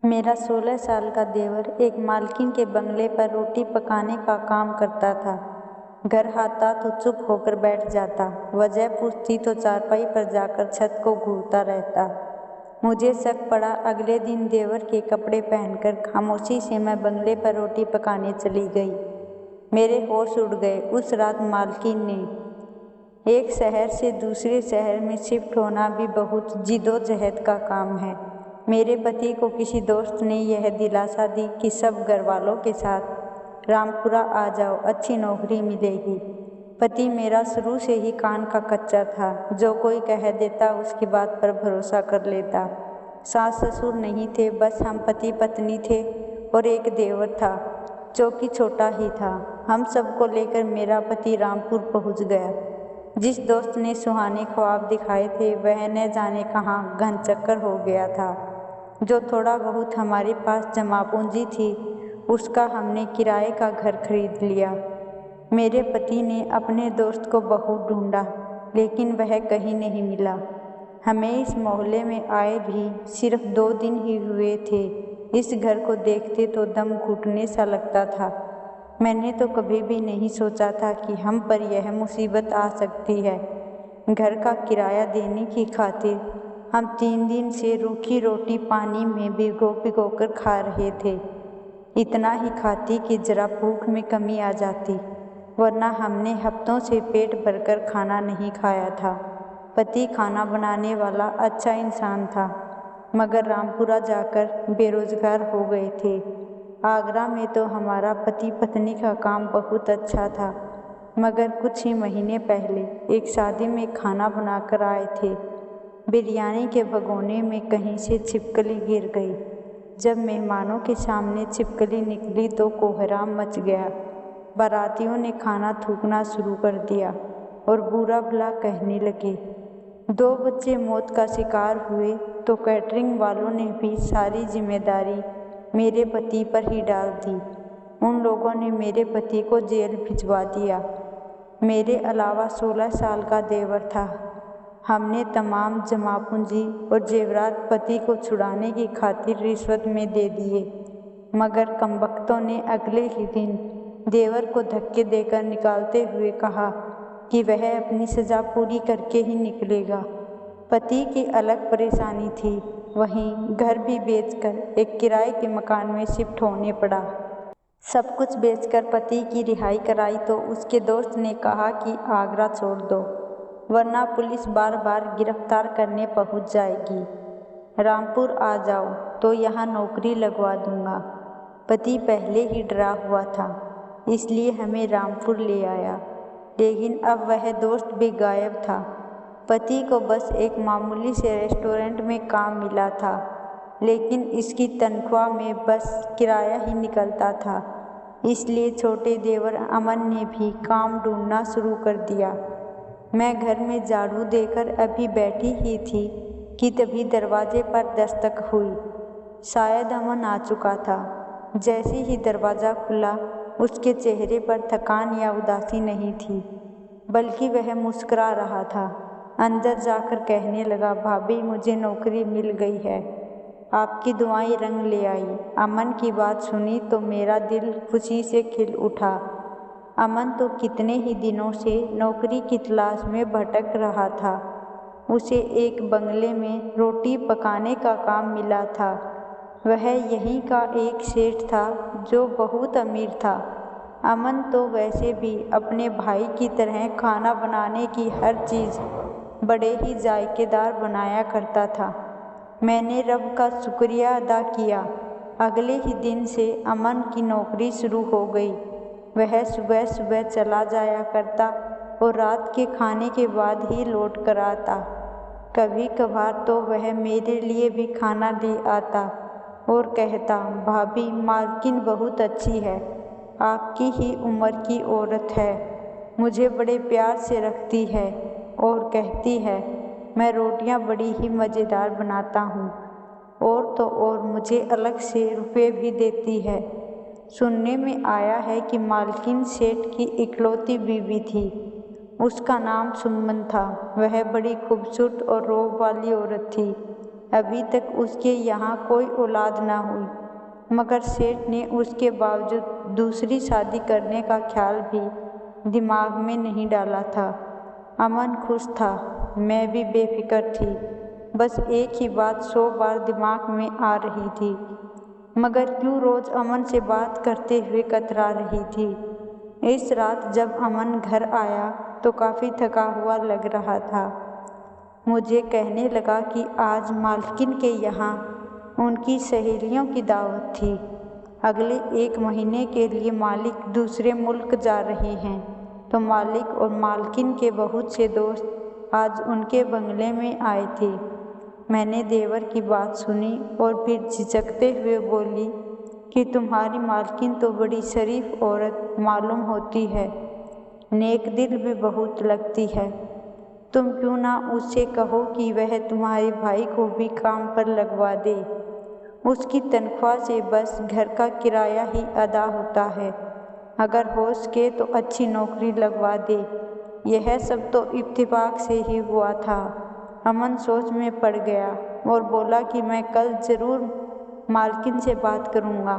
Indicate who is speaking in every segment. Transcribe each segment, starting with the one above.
Speaker 1: मेरा 16 साल का देवर एक मालकिन के बंगले पर रोटी पकाने का काम करता था। घर आता तो चुप होकर बैठ जाता, वजह पूछती तो चारपाई पर जाकर छत को घूरता रहता। मुझे शक पड़ा। अगले दिन देवर के कपड़े पहनकर खामोशी से मैं बंगले पर रोटी पकाने चली गई। मेरे होश उड़ गए। उस रात मालकिन ने एक शहर से दूसरे शहर में शिफ्ट होना भी बहुत जिदोजहद का काम है। मेरे पति को किसी दोस्त ने यह दिलासा दी कि सब घरवालों के साथ रामपुरा आ जाओ, अच्छी नौकरी मिलेगी। पति मेरा शुरू से ही कान का कच्चा था, जो कोई कह देता उसकी बात पर भरोसा कर लेता। सास ससुर नहीं थे, बस हम पति पत्नी थे और एक देवर था जो कि छोटा ही था। हम सबको लेकर मेरा पति रामपुर पहुंच गया। जिस दोस्त ने सुहाने ख्वाब दिखाए थे वह न जाने कहाँ घनचक्कर हो गया था। जो थोड़ा बहुत हमारे पास जमा पूंजी थी उसका हमने किराए का घर खरीद लिया। मेरे पति ने अपने दोस्त को बहुत ढूंढा लेकिन वह कहीं नहीं मिला। हमें इस मोहल्ले में आए भी सिर्फ 2 दिन ही हुए थे। इस घर को देखते तो दम घुटने सा लगता था। मैंने तो कभी भी नहीं सोचा था कि हम पर यह मुसीबत आ सकती है। घर का किराया देने की खातिर हम 3 दिन से रूखी रोटी पानी में भिगो भिगो कर खा रहे थे। इतना ही खाती कि जरा भूख में कमी आ जाती, वरना हमने हफ्तों से पेट भरकर खाना नहीं खाया था। पति खाना बनाने वाला अच्छा इंसान था, मगर रामपुरा जाकर बेरोजगार हो गए थे। आगरा में तो हमारा पति पत्नी का काम बहुत अच्छा था, मगर कुछ ही महीने पहले एक शादी में खाना बनाकर आए थे। बिरयानी के भगोने में कहीं से छिपकली गिर गई। जब मेहमानों के सामने छिपकली निकली तो कोहराम मच गया। बारातियों ने खाना थूकना शुरू कर दिया और बुरा भला कहने लगे। 2 बच्चे मौत का शिकार हुए तो कैटरिंग वालों ने भी सारी जिम्मेदारी मेरे पति पर ही डाल दी। उन लोगों ने मेरे पति को जेल भिजवा दिया। मेरे अलावा 16 साल का देवर था। हमने तमाम जमा पूंजी और जेवरात पति को छुड़ाने की खातिर रिश्वत में दे दिए, मगर कमबख्तों ने अगले ही दिन देवर को धक्के देकर निकालते हुए कहा कि वह अपनी सज़ा पूरी करके ही निकलेगा। पति की अलग परेशानी थी, वहीं घर भी बेचकर एक किराए के मकान में शिफ्ट होने पड़ा। सब कुछ बेचकर पति की रिहाई कराई तो उसके दोस्त ने कहा कि आगरा छोड़ दो, वरना पुलिस बार बार गिरफ्तार करने पहुंच जाएगी। रामपुर आ जाओ तो यहाँ नौकरी लगवा दूंगा। पति पहले ही डरा हुआ था, इसलिए हमें रामपुर ले आया, लेकिन अब वह दोस्त भी गायब था। पति को बस एक मामूली से रेस्टोरेंट में काम मिला था, लेकिन इसकी तनख्वाह में बस किराया ही निकलता था। इसलिए छोटे देवर अमन ने भी काम ढूंढना शुरू कर दिया। मैं घर में झाड़ू देकर अभी बैठी ही थी कि तभी दरवाजे पर दस्तक हुई। शायद अमन आ चुका था। जैसे ही दरवाज़ा खुला उसके चेहरे पर थकान या उदासी नहीं थी, बल्कि वह मुस्कुरा रहा था। अंदर जाकर कहने लगा, भाभी मुझे नौकरी मिल गई है, आपकी दुआएं रंग ले आई। अमन की बात सुनी तो मेरा दिल खुशी से खिल उठा। अमन तो कितने ही दिनों से नौकरी की तलाश में भटक रहा था। उसे एक बंगले में रोटी पकाने का काम मिला था। वह यहीं का एक सेठ था जो बहुत अमीर था। अमन तो वैसे भी अपने भाई की तरह खाना बनाने की हर चीज़ बड़े ही जायकेदार बनाया करता था। मैंने रब का शुक्रिया अदा किया। अगले ही दिन से अमन की नौकरी शुरू हो गई। वह सुबह सुबह चला जाया करता और रात के खाने के बाद ही लौट कर आता। कभी कभार तो वह मेरे लिए भी खाना ले आता और कहता, भाभी मालकिन बहुत अच्छी है, आपकी ही उम्र की औरत है, मुझे बड़े प्यार से रखती है और कहती है मैं रोटियां बड़ी ही मज़ेदार बनाता हूँ, और तो और मुझे अलग से रुपए भी देती है। सुनने में आया है कि मालकिन सेठ की इकलौती बीवी थी। उसका नाम सुमन था। वह बड़ी खूबसूरत और रोब वाली औरत थी। अभी तक उसके यहाँ कोई औलाद न हुई, मगर सेठ ने उसके बावजूद दूसरी शादी करने का ख्याल भी दिमाग में नहीं डाला था। अमन खुश था, मैं भी बेफिक्र थी। बस एक ही बात 100 बार दिमाग में आ रही थी, मगर क्यों रोज अमन से बात करते हुए कतरा रही थी। इस रात जब अमन घर आया तो काफ़ी थका हुआ लग रहा था। मुझे कहने लगा कि आज मालकिन के यहाँ उनकी सहेलियों की दावत थी। अगले 1 महीने के लिए मालिक दूसरे मुल्क जा रहे हैं, तो मालिक और मालकिन के बहुत से दोस्त आज उनके बंगले में आए थे। मैंने देवर की बात सुनी और फिर झिझकते हुए बोली कि तुम्हारी मालकिन तो बड़ी शरीफ औरत मालूम होती है, नेक दिल भी बहुत लगती है। तुम क्यों ना उससे कहो कि वह तुम्हारे भाई को भी काम पर लगवा दे। उसकी तनख्वाह से बस घर का किराया ही अदा होता है। अगर हो सके तो अच्छी नौकरी लगवा दे। यह सब तो इत्तेफाक से ही हुआ था। अमन सोच में पड़ गया और बोला कि मैं कल ज़रूर मालकिन से बात करूँगा।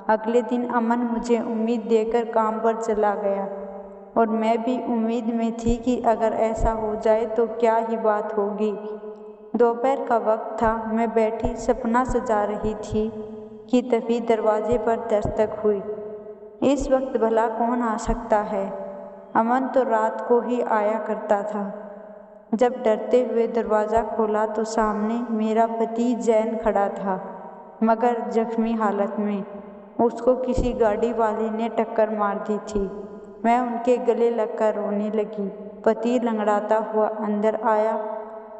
Speaker 1: अगले दिन अमन मुझे उम्मीद देकर काम पर चला गया और मैं भी उम्मीद में थी कि अगर ऐसा हो जाए तो क्या ही बात होगी। दोपहर का वक्त था, मैं बैठी सपना सजा रही थी कि तभी दरवाजे पर दस्तक हुई। इस वक्त भला कौन आ सकता है? अमन तो रात को ही आया करता था। जब डरते हुए दरवाज़ा खोला तो सामने मेरा पति जैन खड़ा था, मगर जख्मी हालत में। उसको किसी गाड़ी वाले ने टक्कर मार दी थी। मैं उनके गले लगकर रोने लगी। पति लंगड़ाता हुआ अंदर आया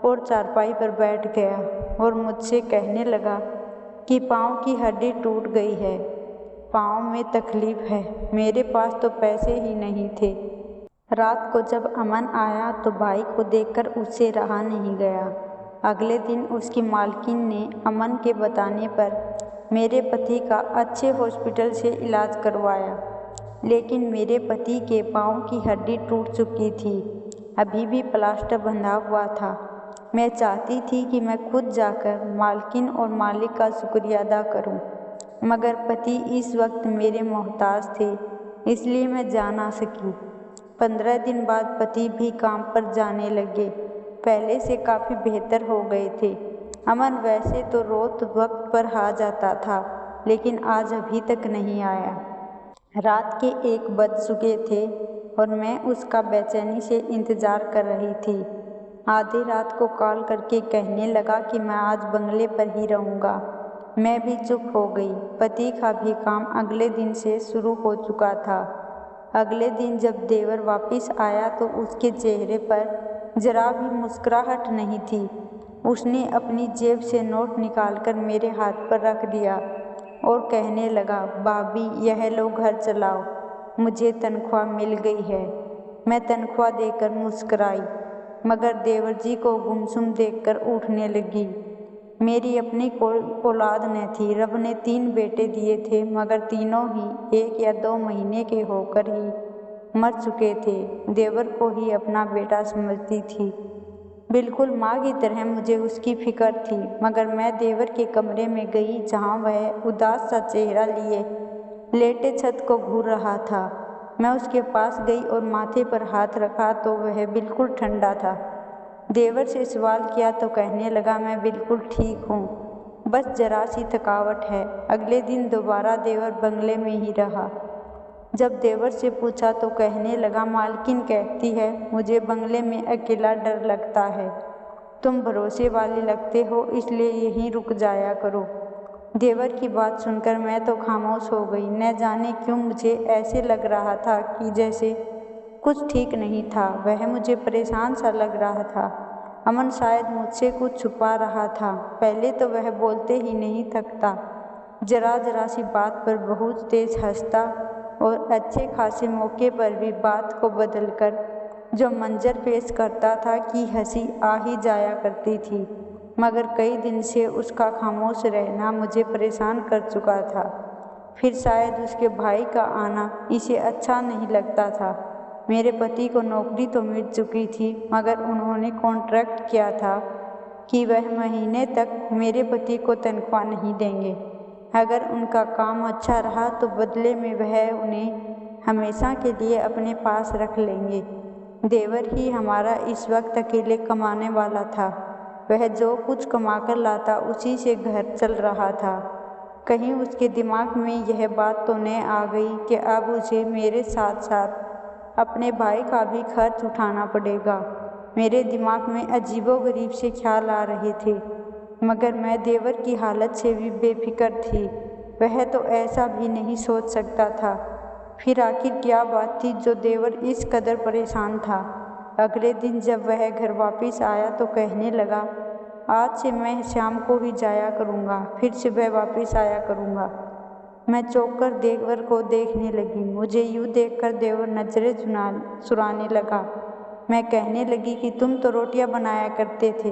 Speaker 1: और चारपाई पर बैठ गया और मुझसे कहने लगा कि पाँव की हड्डी टूट गई है, पाँव में तकलीफ है। मेरे पास तो पैसे ही नहीं थे। रात को जब अमन आया तो भाई को देखकर उससे रहा नहीं गया। अगले दिन उसकी मालकिन ने अमन के बताने पर मेरे पति का अच्छे हॉस्पिटल से इलाज करवाया, लेकिन मेरे पति के पाँव की हड्डी टूट चुकी थी, अभी भी प्लास्टर बंधा हुआ था। मैं चाहती थी कि मैं खुद जाकर मालकिन और मालिक का शुक्रिया अदा करूं, मगर पति इस वक्त मेरे मोहताज थे, इसलिए मैं जा ना सकी। 15 दिन बाद पति भी काम पर जाने लगे, पहले से काफ़ी बेहतर हो गए थे। अमन वैसे तो रोज वक्त पर आ जाता था, लेकिन आज अभी तक नहीं आया। रात के 1 बज चुके थे और मैं उसका बेचैनी से इंतज़ार कर रही थी। आधी रात को कॉल करके कहने लगा कि मैं आज बंगले पर ही रहूँगा। मैं भी चुप हो गई। पति का भी काम अगले दिन से शुरू हो चुका था। अगले दिन जब देवर वापस आया तो उसके चेहरे पर जरा भी मुस्कुराहट नहीं थी। उसने अपनी जेब से नोट निकालकर मेरे हाथ पर रख दिया और कहने लगा, भाभी यह लो घर चलाओ, मुझे तनख्वाह मिल गई है। मैं तनख्वाह देकर मुस्कुराई, मगर देवर जी को गुमसुम देखकर उठने लगी। मेरी अपनी कोई औलाद न थी। रब ने 3 बेटे दिए थे, मगर तीनों ही 1 या 2 महीने के होकर ही मर चुके थे। देवर को ही अपना बेटा समझती थी, बिल्कुल माँ की तरह मुझे उसकी फिक्र थी। मगर मैं देवर के कमरे में गई, जहाँ वह उदास सा चेहरा लिए लेटे छत को घूर रहा था। मैं उसके पास गई और माथे पर हाथ रखा तो वह बिल्कुल ठंडा था। देवर से सवाल किया तो कहने लगा, मैं बिल्कुल ठीक हूँ, बस जरा सी थकावट है। अगले दिन दोबारा देवर बंगले में ही रहा। जब देवर से पूछा तो कहने लगा, मालकिन कहती है मुझे बंगले में अकेला डर लगता है, तुम भरोसे वाले लगते हो, इसलिए यहीं रुक जाया करो। देवर की बात सुनकर मैं तो खामोश हो गई। न जाने क्यों मुझे ऐसे लग रहा था कि जैसे कुछ ठीक नहीं था। वह मुझे परेशान सा लग रहा था। अमन शायद मुझसे कुछ छुपा रहा था। पहले तो वह बोलते ही नहीं थकता, जरा सी बात पर बहुत तेज हंसता और अच्छे खासे मौके पर भी बात को बदलकर जो मंजर पेश करता था कि हंसी आ ही जाया करती थी। मगर कई दिन से उसका खामोश रहना मुझे परेशान कर चुका था। फिर शायद उसके भाई का आना इसे अच्छा नहीं लगता था। मेरे पति को नौकरी तो मिल चुकी थी, मगर उन्होंने कॉन्ट्रैक्ट किया था कि वह महीने तक मेरे पति को तनख्वाह नहीं देंगे। अगर उनका काम अच्छा रहा तो बदले में वह उन्हें हमेशा के लिए अपने पास रख लेंगे। देवर ही हमारा इस वक्त अकेले कमाने वाला था। वह जो कुछ कमाकर लाता उसी से घर चल रहा था। कहीं उसके दिमाग में यह बात तो न आ गई कि अब उसे मेरे साथ साथ अपने भाई का भी खर्च उठाना पड़ेगा। मेरे दिमाग में अजीबोगरीब से ख्याल आ रहे थे, मगर मैं देवर की हालत से भी बेफिक्र थी। वह तो ऐसा भी नहीं सोच सकता था। फिर आखिर क्या बात थी जो देवर इस कदर परेशान था? अगले दिन जब वह घर वापस आया तो कहने लगा, आज से मैं शाम को ही जाया करूँगा, फिर सुबह वापस आया करूँगा। मैं चौंक कर देवर को देखने लगी। मुझे यूँ देखकर देवर नजरें चुराने लगा। मैं कहने लगी कि तुम तो रोटियां बनाया करते थे,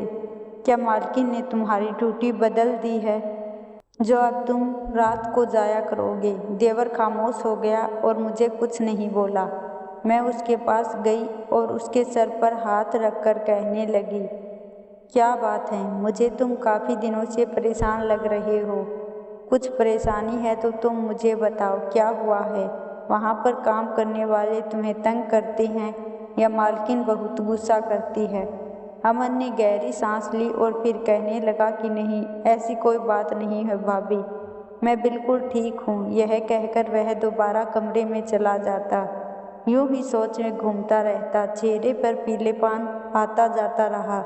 Speaker 1: क्या मालकिन ने तुम्हारी ड्यूटी बदल दी है जो अब तुम रात को जाया करोगे? देवर खामोश हो गया और मुझे कुछ नहीं बोला। मैं उसके पास गई और उसके सर पर हाथ रखकर कहने लगी, क्या बात है? मुझे तुम काफ़ी दिनों से परेशान लग रहे हो। कुछ परेशानी है तो तुम मुझे बताओ, क्या हुआ है? वहाँ पर काम करने वाले तुम्हें तंग करते हैं या मालकिन बहुत गुस्सा करती है? अमन ने गहरी सांस ली और फिर कहने लगा कि नहीं, ऐसी कोई बात नहीं है भाभी, मैं बिल्कुल ठीक हूँ। यह कहकर वह दोबारा कमरे में चला जाता। यूं ही सोच में घूमता रहता। चेहरे पर पीलेपन आता जाता रहा।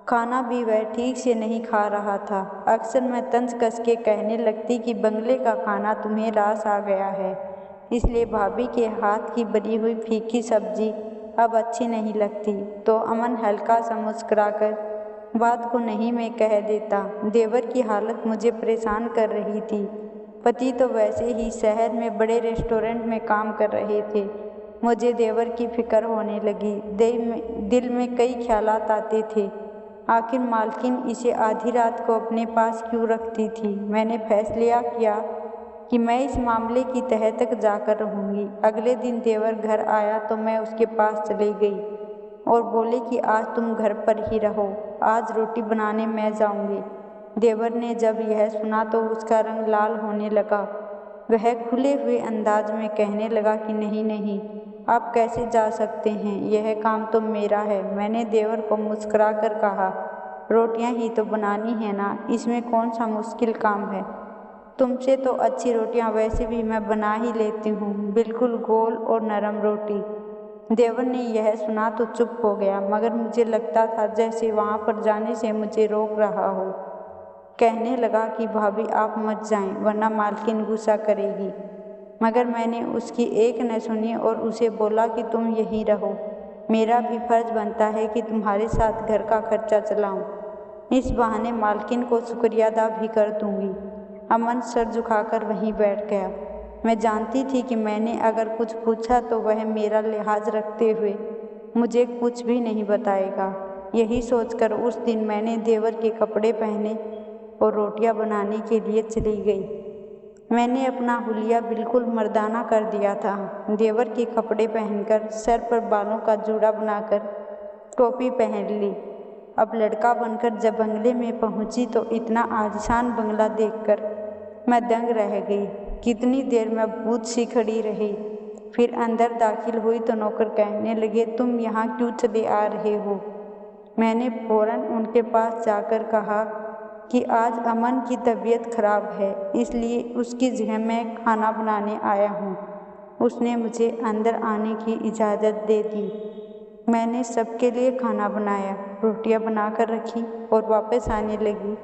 Speaker 1: खाना भी वह ठीक से नहीं खा रहा था। अक्सर मैं तंज कस के कहने लगती कि बंगले का खाना तुम्हें रास आ गया है, इसलिए भाभी के हाथ की बनी हुई फीकी सब्जी अब अच्छी नहीं लगती, तो अमन हल्का सा मुस्कुराकर बात को नहीं में कह देता। देवर की हालत मुझे परेशान कर रही थी। पति तो वैसे ही शहर में बड़े रेस्टोरेंट में काम कर रहे थे। मुझे देवर की फिक्र होने लगी। दिल में कई ख्यालात आते थे। आखिर मालकिन इसे आधी रात को अपने पास क्यों रखती थी? मैंने फैसला किया कि मैं इस मामले की तह तक जाकर रहूँगी। अगले दिन देवर घर आया तो मैं उसके पास चली गई और बोले कि आज तुम घर पर ही रहो, आज रोटी बनाने मैं जाऊँगी। देवर ने जब यह सुना तो उसका रंग लाल होने लगा। वह खुले हुए अंदाज में कहने लगा कि नहीं नहीं, आप कैसे जा सकते हैं, यह काम तो मेरा है। मैंने देवर को मुस्कुरा कर कहा, रोटियां ही तो बनानी है ना, इसमें कौन सा मुश्किल काम है? तुमसे तो अच्छी रोटियां वैसे भी मैं बना ही लेती हूँ, बिल्कुल गोल और नरम रोटी। देवर ने यह सुना तो चुप हो गया, मगर मुझे लगता था जैसे वहाँ पर जाने से मुझे रोक रहा हो। कहने लगा कि भाभी आप मत जाएं, वरना मालकिन गुस्सा करेगी। मगर मैंने उसकी एक न सुनी और उसे बोला कि तुम यहीं रहो, मेरा भी फर्ज बनता है कि तुम्हारे साथ घर का खर्चा चलाऊं। इस बहाने मालकिन को शुक्रिया अदा भी कर दूंगी। अमन सर झुकाकर वहीं बैठ गया। मैं जानती थी कि मैंने अगर कुछ पूछा तो वह मेरा लिहाज रखते हुए मुझे कुछ भी नहीं बताएगा। यही सोचकर उस दिन मैंने देवर के कपड़े पहने और रोटियां बनाने के लिए चली गई। मैंने अपना हुलिया बिल्कुल मर्दाना कर दिया था। देवर के कपड़े पहनकर, सर पर बालों का जूड़ा बनाकर, टोपी पहन ली। अब लड़का बनकर जब बंगले में पहुंची तो इतना आलीशान बंगला देखकर मैं दंग रह गई। कितनी देर मैं भूत सी खड़ी रही। फिर अंदर दाखिल हुई तो नौकर कहने लगे, तुम यहाँ क्यों चले आ रहे हो? मैंने फौरन उनके पास जाकर कहा कि आज अमन की तबीयत खराब है, इसलिए उसकी जगह मैं खाना बनाने आया हूँ। उसने मुझे अंदर आने की इजाज़त दे दी। मैंने सबके लिए खाना बनाया, रोटियां बनाकर रखी और वापस आने लगी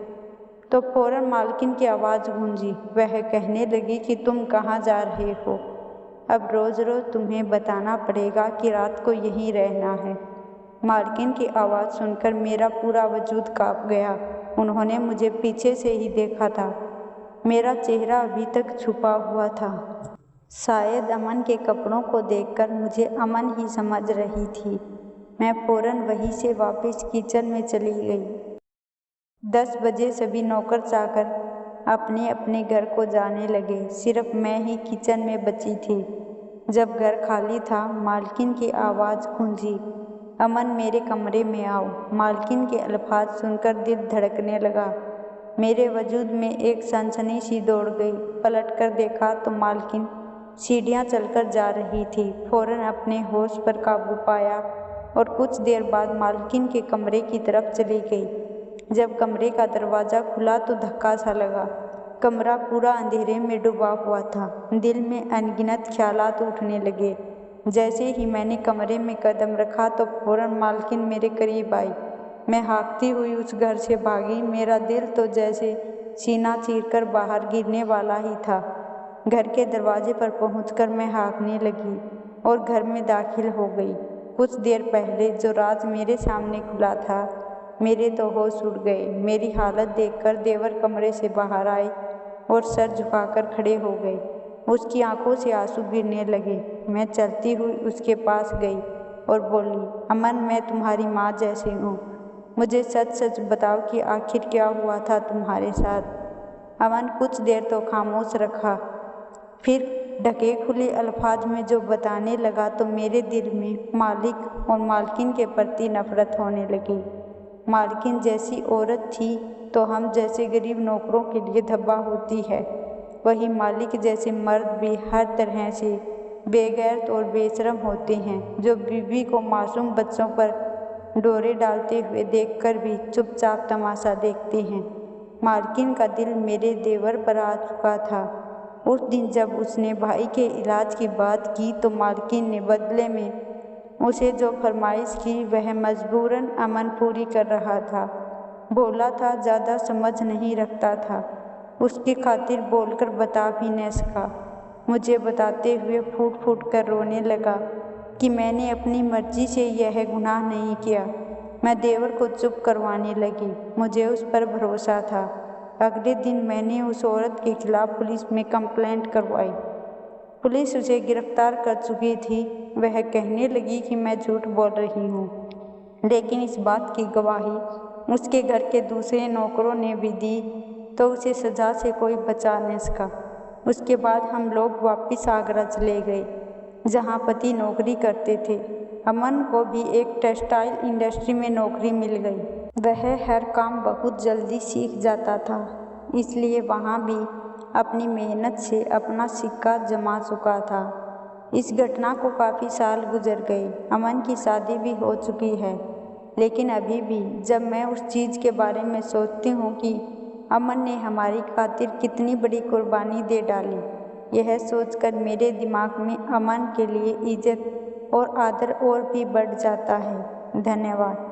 Speaker 1: तो फौरन मालकिन की आवाज़ गूंजी। वह कहने लगी कि तुम कहाँ जा रहे हो? अब रोज़ रोज़ तुम्हें बताना पड़ेगा कि रात को यहीं रहना है। मालकिन की आवाज़ सुनकर मेरा पूरा वजूद काँप गया। उन्होंने मुझे पीछे से ही देखा था। मेरा चेहरा अभी तक छुपा हुआ था। शायद अमन के कपड़ों को देखकर मुझे अमन ही समझ रही थी। मैं फौरन वहीं से वापस किचन में चली गई। 10 बजे सभी नौकर चाकर अपने अपने घर को जाने लगे। सिर्फ मैं ही किचन में बची थी। जब घर खाली था, मालकिन की आवाज़ गूंजी, अमन मेरे कमरे में आओ। मालकिन के अल्फाज सुनकर दिल धड़कने लगा। मेरे वजूद में एक सनसनी सी दौड़ गई। पलटकर देखा तो मालकिन सीढ़ियाँ चलकर जा रही थी। फौरन अपने होश पर काबू पाया और कुछ देर बाद मालकिन के कमरे की तरफ चली गई। जब कमरे का दरवाज़ा खुला तो धक्का सा लगा। कमरा पूरा अंधेरे में डूबा हुआ था। दिल में अनगिनत ख्यालात उठने लगे। जैसे ही मैंने कमरे में कदम रखा तो फौरन मालकिन मेरे करीब आई। मैं हाँकती हुई उस घर से भागी। मेरा दिल तो जैसे सीना चीरकर बाहर गिरने वाला ही था। घर के दरवाजे पर पहुंचकर मैं हाँकने लगी और घर में दाखिल हो गई। कुछ देर पहले जो राज मेरे सामने खुला था, मेरे तो होश उड़ गए। मेरी हालत देखकर देवर कमरे से बाहर आए और सर झुकाकर खड़े हो गए। उसकी आंखों से आंसू गिरने लगे। मैं चलती हुई उसके पास गई और बोली, अमन, मैं तुम्हारी माँ जैसी हूँ। मुझे सच सच बताओ कि आखिर क्या हुआ था तुम्हारे साथ। अमन कुछ देर तो खामोश रखा, फिर ढके खुले अल्फाज में जो बताने लगा तो मेरे दिल में मालिक और मालकिन के प्रति नफरत होने लगी। मालकिन जैसी औरत थी तो हम जैसे गरीब नौकरों के लिए धब्बा होती है, वही मालिक जैसे मर्द भी हर तरह से बेगैरत और बेशरम होते हैं, जो बीवी को मासूम बच्चों पर डोरे डालते हुए देखकर भी चुपचाप तमाशा देखते हैं। मालकिन का दिल मेरे देवर पर आ चुका था। उस दिन जब उसने भाई के इलाज की बात की तो मालकिन ने बदले में उसे जो फरमाइश की वह मजबूरन अमन पूरी कर रहा था। बोला था, ज़्यादा समझ नहीं रखता था, उसकी खातिर बोलकर बता भी न सका। मुझे बताते हुए फूट फूट कर रोने लगा कि मैंने अपनी मर्जी से यह गुनाह नहीं किया। मैं देवर को चुप करवाने लगी। मुझे उस पर भरोसा था। अगले दिन मैंने उस औरत के खिलाफ पुलिस में कंप्लेंट करवाई। पुलिस उसे गिरफ्तार कर चुकी थी। वह कहने लगी कि मैं झूठ बोल रही हूँ, लेकिन इस बात की गवाही उसके घर के दूसरे नौकरों ने भी दी, तो उसे सज़ा से कोई बचा न सका। उसके बाद हम लोग वापस आगरा चले गए, जहाँ पति नौकरी करते थे। अमन को भी एक टेक्सटाइल इंडस्ट्री में नौकरी मिल गई। वह हर काम बहुत जल्दी सीख जाता था, इसलिए वहाँ भी अपनी मेहनत से अपना सिक्का जमा चुका था। इस घटना को काफ़ी साल गुजर गए। अमन की शादी भी हो चुकी है, लेकिन अभी भी जब मैं उस चीज़ के बारे में सोचती हूँ कि अमन ने हमारी खातिर कितनी बड़ी कुर्बानी दे डाली, यह सोचकर मेरे दिमाग में अमन के लिए इज्जत और आदर और भी बढ़ जाता है। धन्यवाद।